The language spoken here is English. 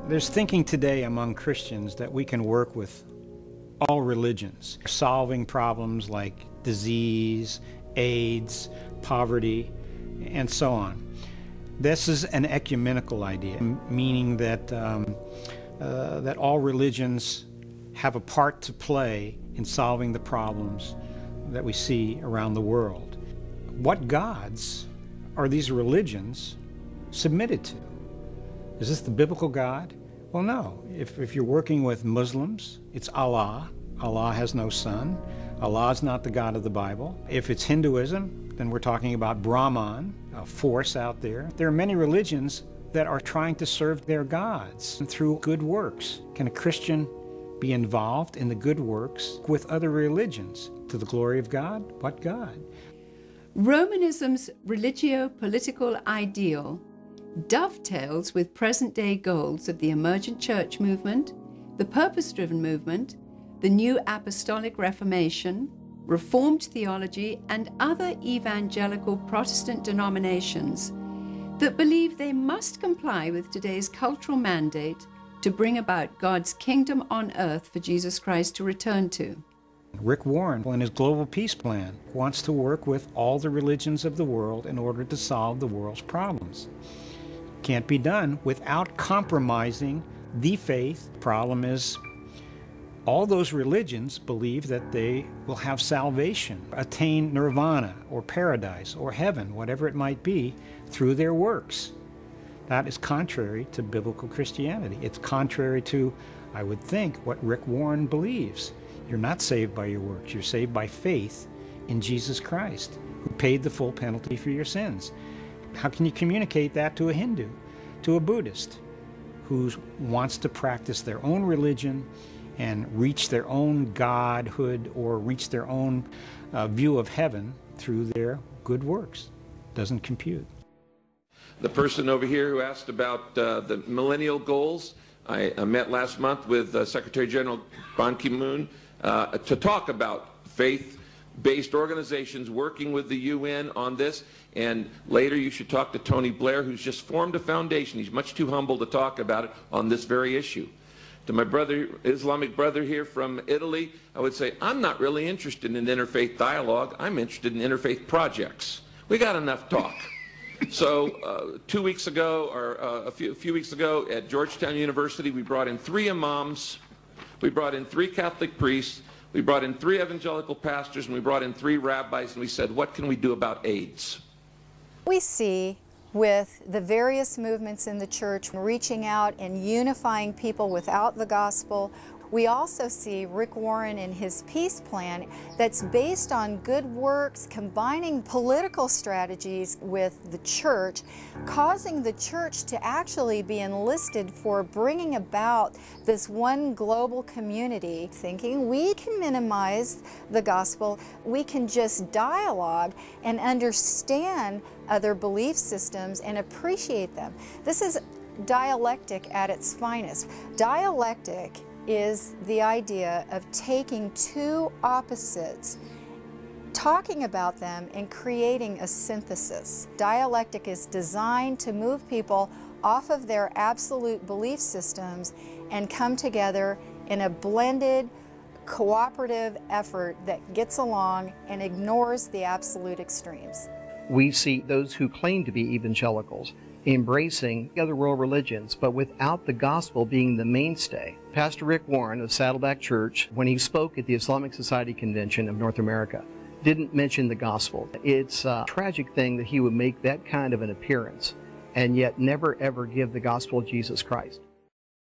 There's thinking today among Christians that we can work with all religions, solving problems like disease, AIDS, poverty, and so on. This is an ecumenical idea, meaning that, that all religions have a part to play in solving the problems that we see around the world. What gods are these religions submitted to? Is this the biblical God? Well, no. If you're working with Muslims, it's Allah. Allah has no son. Allah is not the God of the Bible. If it's Hinduism, then we're talking about Brahman, a force out there. There are many religions that are trying to serve their gods through good works. Can a Christian be involved in the good works with other religions to the glory of God? What God? Romanism's religio-political ideal dovetails with present-day goals of the emergent church movement, the purpose-driven movement, the New Apostolic Reformation, Reformed theology, and other evangelical Protestant denominations that believe they must comply with today's cultural mandate to bring about God's kingdom on earth for Jesus Christ to return to. Rick Warren, in his Global Peace Plan, wants to work with all the religions of the world in order to solve the world's problems. Can't be done without compromising the faith. Problem is, all those religions believe that they will have salvation, attain nirvana or paradise or heaven, whatever it might be, through their works. That is contrary to biblical Christianity. It's contrary to, I would think, what Rick Warren believes. You're not saved by your works. You're saved by faith in Jesus Christ, who paid the full penalty for your sins. How can you communicate that to a Hindu, to a Buddhist, who wants to practice their own religion and reach their own godhood or reach their own view of heaven through their good works? Doesn't compute. The person over here who asked about the millennial goals, I met last month with Secretary General Ban Ki-moon to talk about faith-based organizations working with the UN on this. And later you should talk to Tony Blair, who's just formed a foundation. He's much too humble to talk about it on this very issue. To my brother, Islamic brother here from Italy, I would say, I'm not really interested in interfaith dialogue. I'm interested in interfaith projects. We got enough talk. So 2 weeks ago, or a few weeks ago at Georgetown University, we brought in 3 imams, we brought in 3 Catholic priests, we brought in 3 evangelical pastors, and we brought in 3 rabbis, and we said, what can we do about AIDS? We see with the various movements in the church reaching out and unifying people without the gospel. We also see Rick Warren in his peace plan that's based on good works, combining political strategies with the church, causing the church to actually be enlisted for bringing about this one global community, thinking we can minimize the gospel, we can just dialogue and understand other belief systems and appreciate them. This is dialectic at its finest. Dialectic is the idea of taking 2 opposites, talking about them, and creating a synthesis. Dialectic is designed to move people off of their absolute belief systems and come together in a blended, cooperative effort that gets along and ignores the absolute extremes. We see those who claim to be evangelicals embracing other world religions, but without the gospel being the mainstay. Pastor Rick Warren of Saddleback Church, when he spoke at the Islamic Society Convention of North America, didn't mention the gospel. It's a tragic thing that he would make that kind of an appearance and yet never ever give the gospel of Jesus Christ.